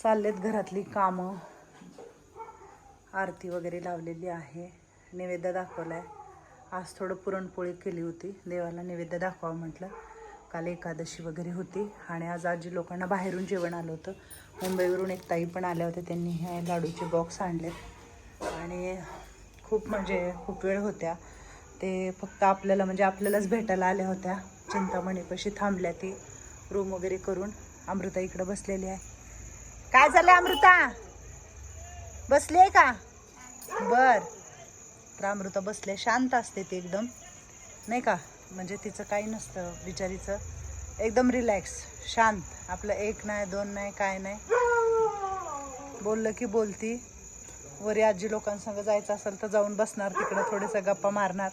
चाललेत घरातली कामं. आरती वगैरे लावलेली आहे. नैवेद्य दाखवलाय. आज थोडं पुरणपोळी केली होती, देवाला नैवेद्य दाखवावं म्हटलं. काल एकादशी वगैरे होती आणि आज आजी लोकांना बाहेरून जेवण आलं होतं. मुंबईवरून एक ताई पण आल्या होत्या, त्यांनी हे लाडूचे बॉक्स आणलेत आणि खूप वेळ होत्या. ते फक्त आपल्यालाच भेटायला आल्या होत्या. चिंतामणीपाशी थांबल्या ती रूम वगैरे करून. अमृता इकडं बसलेली आहे. काय झालं अमृता, बसली आहे का? बर. तर अमृता बसले, शांत असते ती एकदम, नाही का? म्हणजे तिचं काही नसतं, बिचारीचं एकदम रिलॅक्स शांत. आपलं एक नाही दोन नाही काय नाही, बोललं की बोलती. वरी आजी लोकांसंग जायचं असेल तर जाऊन बसणार तिकडं, थोडंसं गप्पा मारणार.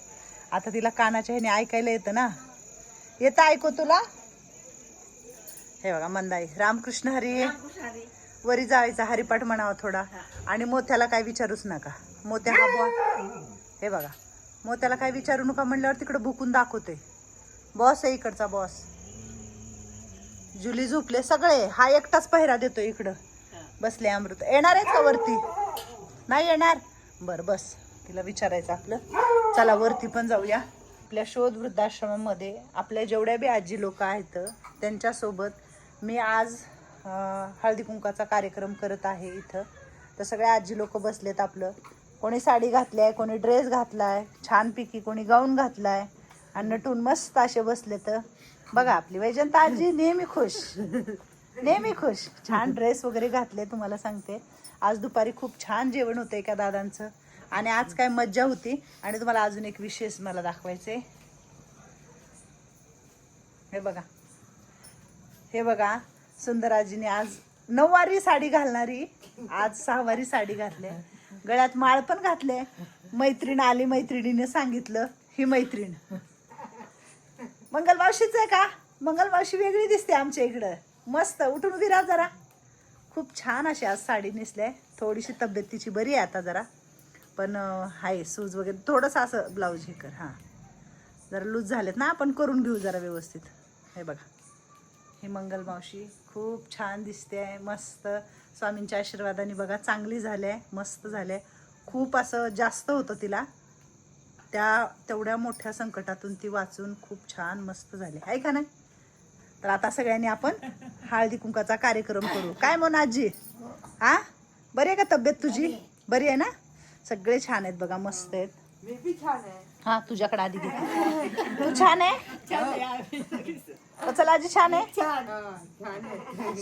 आता तिला कानाच्या ह्याने ऐकायला येतं ना. येतं ऐकू तुला? हे बघा मंदाई, रामकृष्ण हरी. वरी जायचा हरिपाठ म्हणावं थोडा. आणि मोत्याला काय विचारूच नका. मोत्या हा हे बघा, मोत्याला काय विचारू नका म्हणल्यावर तिकडं भुकून दाखवते. बॉस आहे इकडचा, बॉस. जुली झोपले सगळे, हा एकटाच पहिरा देतो इकडं. बसले अमृत. येणार आहे का वरती? नाही येणार? बरं बस, तिला विचारायचं आपलं. चला वरती पण जाऊया. आपल्या शोध वृद्धाश्रमामध्ये आपल्या जेवढ्या बी आजी लोक आहेत त्यांच्यासोबत मी आज हळदी कुंकाचा कार्यक्रम करत आहे इथं. तर सगळ्या आजी लोक बसलेत. आपलं कोणी साडी घातली आहे, कोणी ड्रेस घातलाय छानपैकी, कोणी गाऊन घातलाय आणि नटून मस्त असे बसले. तर बघा आपली वैजंता आजी नेहमी खुश, नेहमी खुश. छान ड्रेस वगैरे घातले. तुम्हाला सांगते आज दुपारी खूप छान जेवण होतं एका दादांचं आणि आज काय मज्जा होती. आणि तुम्हाला अजून एक विशेष मला दाखवायचे. हे बघा, हे बघा, सुंदराजीने आज 9वारी साडी घालणारी आज 6वारी साडी घातली. गळ्यात माळ पण घातले. मैत्रीण आली, मैत्रिणीने सांगितलं ही मैत्रीण मंगलमावशीच आहे का? मंगलमावशी वेगळी दिसते आमच्या इकडं. मस्त उठून उभी राहा जरा. खूप छान अशी आज साडी नेसले. थोडीशी तब्येत तिची बरी आहे आता जरा, पण आहे सूज वगैरे थोडंसं असं ब्लाऊज हे कर. हां जरा लूज झालेत ना, आपण करून घेऊ जरा व्यवस्थित. हे बघा, ही मंगल मावशी खूप छान दिसते आहे. मस्त स्वामींच्या आशीर्वादाने बघा चांगली झाले, मस्त झाले. खूप असं जास्त होतं तिला, तेवढ्या मोठ्या संकटातून ती वाचून खूप छान मस्त झाले आहे का नाही? तर आता सगळ्यांनी आपण हळदी कुंकाचा कार्यक्रम करू. काय म्हणून आजी? हा बरी आहे का तब्येत तुझी? बरी आहे ना? सगळे छान आहेत बघा, मस्त आहेत. मी बी छान आहे. हा तुझ्याकडे आधी घे. तू छान आहे? चला आजी छान आहे.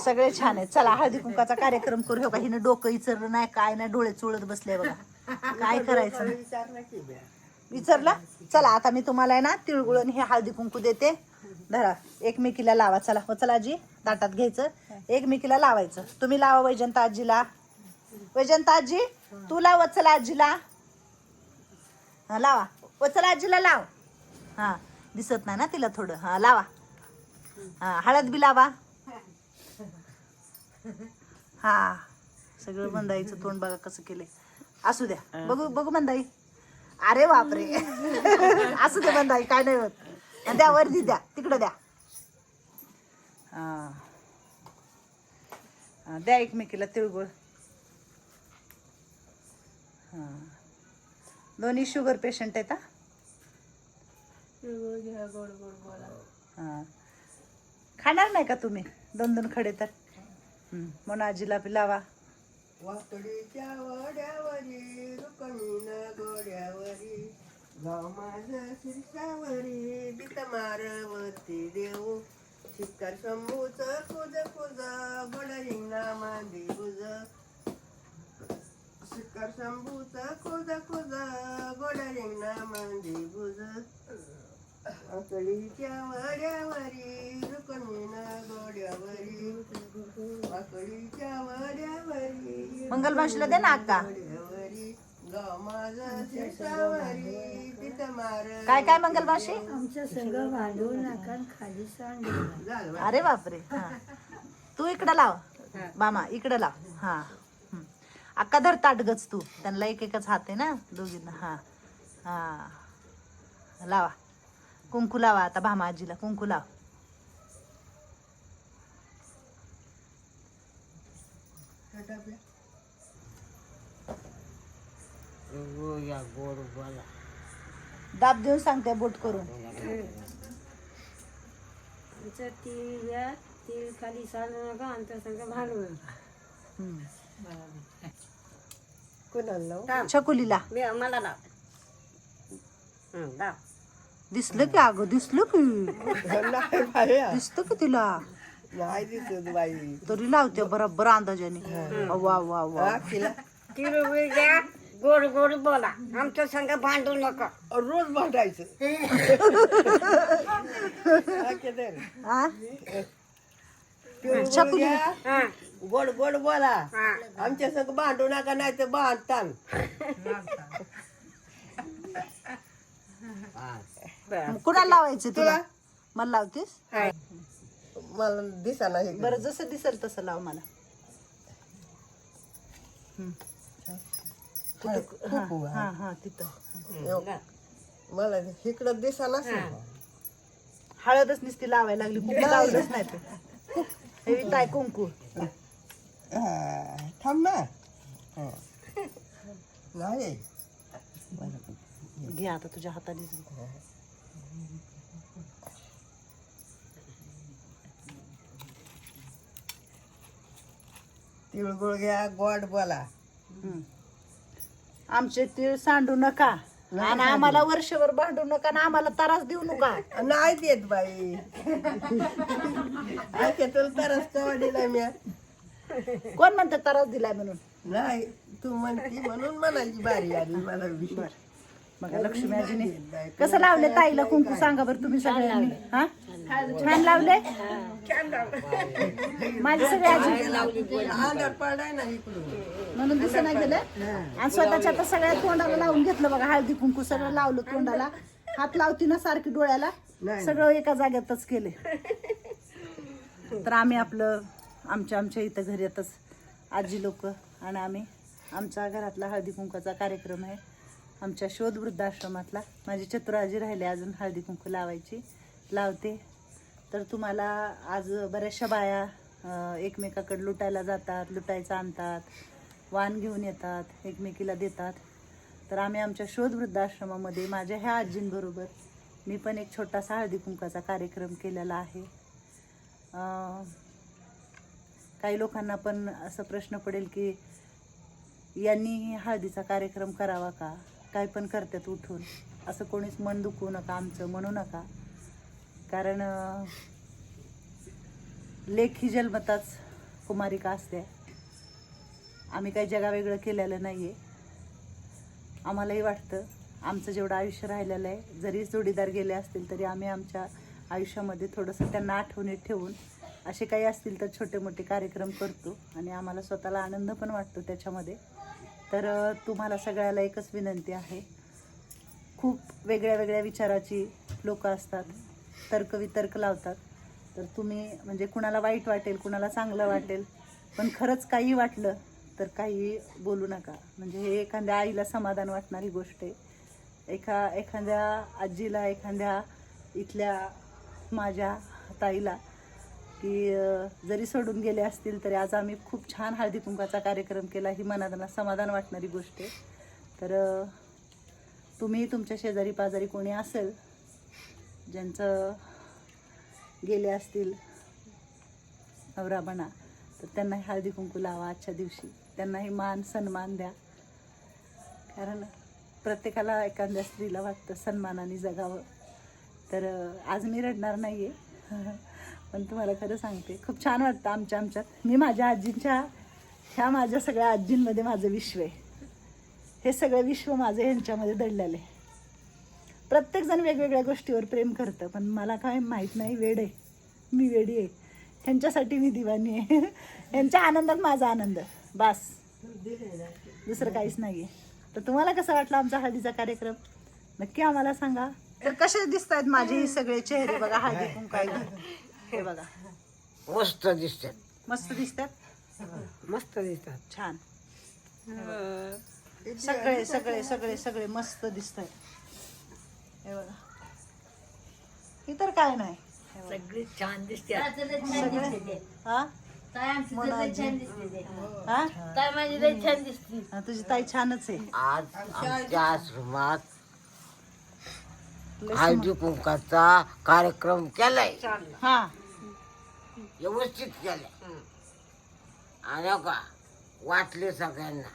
सगळे छान आहेत. चला हळदी कुंकाचा कार्यक्रम करू. हो का, हिनं डोकं इचरलं नाही, काय नाही, डोळे चुळत बसले बघा. काय करायचं? विचारला. चला आता मी तुम्हाला आहे ना तिळगुळ हे हळदी कुंकू देते. धरा, एकमेकीला लावा. चला हो, चला आजी ताटात घ्यायचं, एकमेकीला लावायचं. तुम्ही लावा वैजंता आजीला. वैजंता आजी तू लाव वत्सला आजीला. हा लावा, वत्सला आजीला लाव. हा दिसत नाही ना तिला थोडं. हा लावा. हा हळद बी लावा. हा सगळं मंदाईचं तोंड बघा कसं केले. असू द्या, बघू बघू मंदाई. अरे बापरे असू दे मंदाई, काय नाही होत. द्या वरती, द्या तिकडं द्या. हा द्या एकमेकीला तिळगुळ. हा दोन्ही शुगर पेशंट आहेत. हा खाणार नाही का तुम्ही? 2-2 खडे तर म्हणून आजीला बी लावा. वाकडीच्या वड्यावरी रुक्मिण गोड्यावरी गाव माझं शिरसावरी बित मारवती देऊ शिकार शंभूच कुज कुज गोड रिंगणा मांदी गुज शिकार शंभूच कुज कुज गोड रिंगणा मांदी गुज वाकडीच्या वड्यावरी रुक्मिण गोड्यावरी वाकडीच्या वड्यावरी मंगल मावशीला दे ना अक्का. काय काय मंगल मावशी? आमच्या संग भांडू नका, खाली सांड. अरे बापरे. हा तू इकडं लाव मामा, इकडं लाव. हा अक्का धर ताट गच तू. त्यांना एक एकच हात आहे ना दोघींना. हा हा लावा कुंकू लावा. आता भामा आजीला कुंकू लाव. दाब देऊन सांगते बोट करून. आमचं तीळ खाली सांडू नका, आमच्या संग भांडू नका. कोणाला लावू? छकुलीला मला लाव. दिसलं की अगं, दिसलं की नाही बाई, दिसतं की तिला, नाही दिसत बाई. तरी लावते बरोबर अंदाजाने. वा वा वा. हा, तिला तिळ द्या, गोड गोड बोला, आमच्या संग भांडू नका. रोज भांडायचं. हा, केदार. हा? तिळगुळ छकुली. घ्या, गोड गोड बोला, आमच्या संग भांडू नका, नाही तर भांडतान. कुणाला लावायचं तुला? मला लावतेस? मला दिसा नाही. बरं, जसं दिसेल तसं लाव मला. हा हा तिथं मला इकडं दिसा नसेल. हळदच नुसती लावायला लागली, कुठे लावलंच नाही ते. हे काय कुंकू. थांब ना. नाही घे आता तुझ्या हातानेच घे. तिळगुळ घ्या, गोड बोला. आमचे तीळ सांडू नका आणि आम्हाला वर्षभर भांडू नका आणि आम्हाला त्रास देऊ नका. नाही देत बाई. तुला तरच कवा दिला मी. कोण म्हणते त्रास दिलाय म्हणून? नाही, तू म्हणती म्हणून म्हणायची बारी आली मला. बघा लक्ष्मी आजीने कसं लावले ताईला कुंकू, सांगा बरं तुम्ही सगळ्यांनी. हा, छान लावले माझी सगळी आजी. अंधार पडाय ना इकडून, म्हणून दिसं नाही गेलं. आणि स्वतःच्या आता सगळ्या तोंडाला लावून घेतलं बघा, हळदी कुंकू सगळं लावलं तोंडाला. हात लावती ना सारखी डोळ्याला, सगळं एका जाग्यातच केले. तर आम्ही आपलं आमच्या इथं घरी येतच आजी लोक आणि आम्ही आमच्या घरातला हळदी कुंकाचा कार्यक्रम आहे आमच्या शोध वृद्धाश्रमातला. माझी चतुराजी राहिले अजून हळदी कुंकू लावायची, लावते. तर तुम्हाला आज बऱ्याचशा बाया एकमेकाकडे लुटायला जातात, लुटायचं आणतात, वाण घेऊन येतात, एकमेकीला देतात. तर आम्ही आमच्या शोध वृद्धाश्रमामध्ये माझ्या ह्या आजींबरोबर मी पण एक छोटासा हळदी कुंकाचा कार्यक्रम केलेला आहे. काही लोकांना पण असं प्रश्न पडेल की यांनी हळदीचा कार्यक्रम करावा का, काय पण करतात उठून, असं कोणीच मन दुखवू नका, आमचं म्हणू नका. कारण लेख ही जन्मताच कुमारिका असते. आम्ही काही जगावेगळं केलेलं नाही आहे. आम्हालाही वाटतं आमचं जेवढं आयुष्य राहिलेलं आहे, जरी जोडीदार गेले असतील तरी आम्ही आमच्या आयुष्यामध्ये थोडंसं त्यांना आठवणीत ठेवून असे काही असतील तर छोटे मोठे कार्यक्रम करतो आणि आम्हाला स्वतःला आनंद पण वाटतो त्याच्यामध्ये. तर तुम्हाला सगळ्याला एकच विनंती आहे, खूप वेगळ्या वेगळ्या विचाराची लोक असतात, तर्कवितर्क लावतात. तर तुम्ही म्हणजे कुणाला वाईट वाटेल, कुणाला चांगलं वाटेल, पण खरंच काही वाटलं तर काही बोलू नका. म्हणजे हे एखाद्या आईला समाधान वाटणारी गोष्ट आहे. एखाद्या आजीला, एखाद्या इथल्या माझ्या ताईला की जरी सोडून गेले असतील तरी आज आम्ही खूप छान हळदी कुंकाचा कार्यक्रम केला, ही मनाला समाधान वाटणारी गोष्ट आहे. तर तुम्ही तुमच्या शेजारी पाजारी कोणी असेल ज्यांचं गेले असतील नवराबाणा, तर त्यांनाही हळदी कुंकू लावा आजच्या दिवशी. त्यांनाही मान सन्मान द्या. कारण प्रत्येकाला एखाद्या स्त्रीला वाटतं सन्मानाने जगावं. तर आज मी रडणार नाही आहे, पण तुम्हाला खरं सांगते खूप छान वाटतं आमच्यात. मी माझ्या आजींच्या ह्या माझ्या सगळ्या आजींमध्ये माझं विश्व आहे. हे सगळं विश्व माझं ह्यांच्यामध्ये दडलेलं आहे. प्रत्येकजण वेगवेगळ्या गोष्टीवर प्रेम करतं, पण मला काय माहीत नाही, वेड आहे मी, वेडी आहे. ह्यांच्यासाठी मी दिवाणी आहे. ह्यांच्या आनंदात माझा आनंद, बस, दुसरं काहीच नाही आहे. तर तुम्हाला कसं वाटलं आमचा हळदीचा कार्यक्रम नक्की आम्हाला सांगा. तर कसे दिसत आहेत माझे सगळे चेहरे बघा हळदी कुंकाला. हे बघा मस्त दिसतात, मस्त दिसतात, मस्त दिसतात, छान. सगळे सगळे सगळे सगळे मस्त दिसत आहेत. हे बघा, इतर काय नाही, सगळी छान दिसतात. सगळे. हा, हा? काय माझी लई छान दिसते. हा, तुझी ताई छानच आहे. आज आमच्या आश्रमात लय हळदी कुंकाचा कार्यक्रम केलाय, हा व्यवस्थित केलाय. आणि हो का वाटले सगळ्यांना.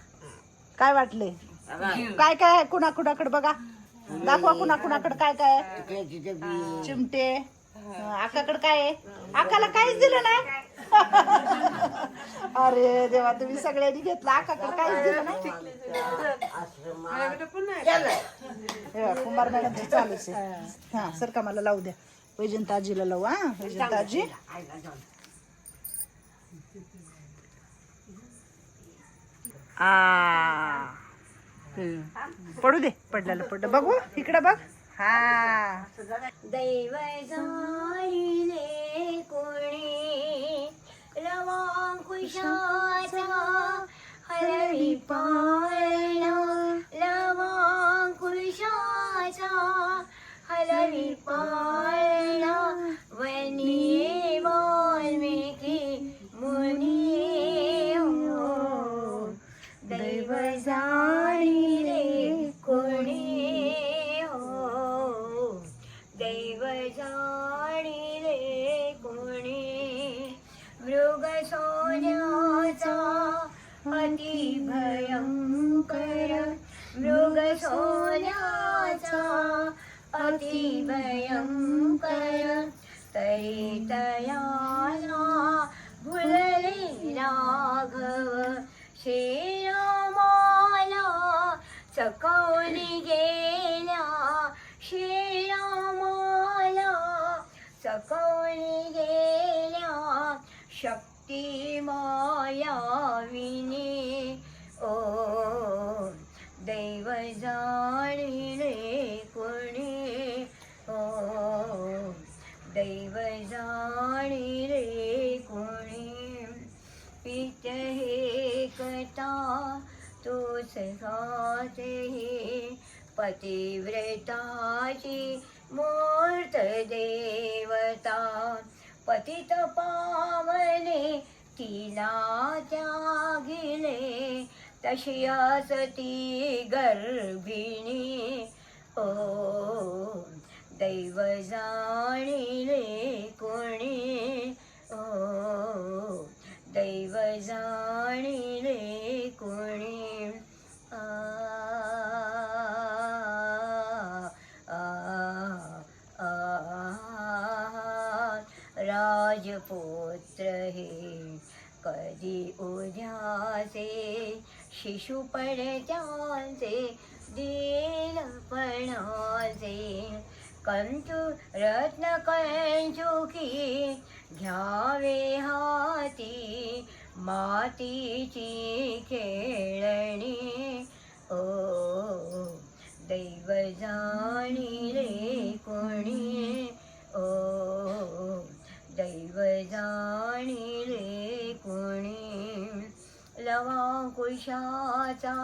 काय वाटले? सगळ्या काय काय आहे कुणाकुणाकडे बघा, दाखवा कुणाकुणाकडे काय काय आहे. तिकडे तिथे बी चिमटे आकाकडे काय आहे? आकाला काहीच दिलं नाही. अरे देवा, तुम्ही सगळ्यांनी घेतलं, आकाकडे काहीच दिलं नाही. आश्रमात केलंय. हे बघा, कुंभार मॅडमची चालूच आहे. हा सर का मला लावू द्या, वैजंता आजीला लावू. हा वैजंता आजी, पडू दे, पडलेलं पडलं. बघू इकडं बघ. हा दैव जाणिले कोणी लवांकुशाचा हरवी पाळणा, लवांकुशाचा हरवी पाळणा, वनी वाल्मिकी मुनी हो. दैव जाणिले कोणी हो, दैव जाणिले कोणी. मृग सोन्याचा अति भयंकर, मृग सोन्याचा अति भयंकर, तरी तयाला भुलले राघव श्रीरामाला चकवली गेल्या, श्रीरामाला चकवली गेल्या, शक्ती मायाविनी ओ. दैव जाणिले कोणी ओ, दैव जाणिले कोणी. पित हे कथा तोच गाते, पतिव्रताची मूर्त देवता, पतित पावने तिला त्यागिले, तशी असती गर्भिणी ओ. दैव जाणिले कोणी ओ, दैव जाणिले कोणी. राजपुत्र हे कधी उद्याचे, शिशुपडत्यांचे दीनपणाचे, कंचु रत्न कंचुकी घ्यावे हाती, मातीची खेळणी ओ. दैव जाणिले कोणी ओ, दैव जाणिले कोणी. लवाकुशाचा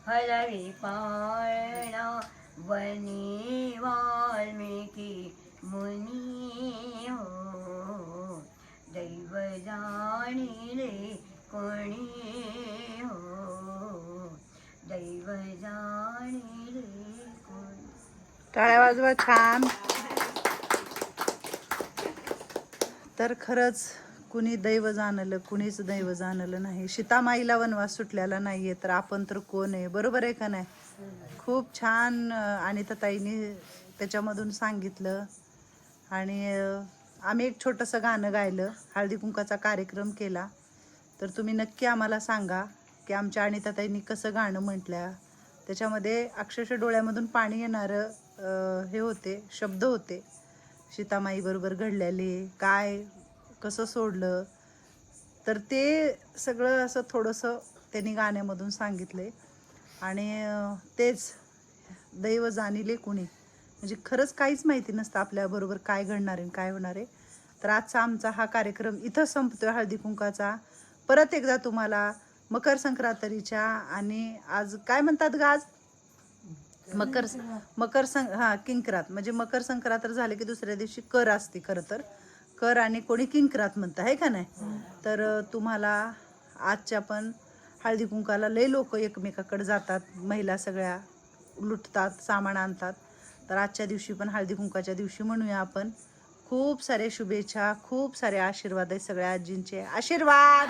हलवी पाळणा, वनी वाल्मिकी मुनी हो. दैव जाणिले कोणी हो, दैव जाणिले कोणी. टाळ्या वाजवा, छान. तर खरंच कुणी दैव जाणलं, कुणीच दैव जाणलं नाही. सीतामाईला वनवास सुटलेला नाहीये, तर आपण तर कोण आहे? बरोबर आहे का नाही? खूप छान अनिता ताईंनी त्याच्यामधून सांगितलं. आणि आम्ही एक छोटंसं गाणं गायलं, हळदी कुंकाचा कार्यक्रम केला. तर तुम्ही नक्की आम्हाला सांगा की आमच्या अनिता ताईंनी कसं गाणं म्हटलं. त्याच्यामध्ये अक्षरशः डोळ्यामधून पाणी येणारं हे होते, शब्द होते. सीतामाई बरोबर घडलेले काय, कसं सोडलं, तर ते सगळं असं थोडंसं त्यांनी गाण्यामधून सांगितले. आणि तेच दैव जाणिले कुणी, म्हणजे खरंच काहीच माहिती नसतं आपल्याबरोबर काय घडणार आहे काय होणार आहे. तर आजचा आमचा हा कार्यक्रम इथं संपतोय हळदी कुंकाचा. परत एकदा तुम्हाला मकर संक्रांतीच्या, आणि आज काय म्हणतात ग, आज किंक्रात, म्हणजे मकर संक्रांत झाले की दुसऱ्या दिवशी कर असते खरं तर. कर आणि कोणी किंक्रात म्हणतं आहे का नाही. तर तुम्हाला आजच्या पण हळदी कुंकाला लय लोक एकमेकाकडे जातात, महिला सगळ्या लुटतात, सामान आणतात. तर आजच्या दिवशी पण हळदी कुंकाच्या दिवशी म्हणूया आपण खूप सारे शुभेच्छा, खूप सारे आशीर्वाद आहे सगळ्या आजींचे. आशीर्वाद.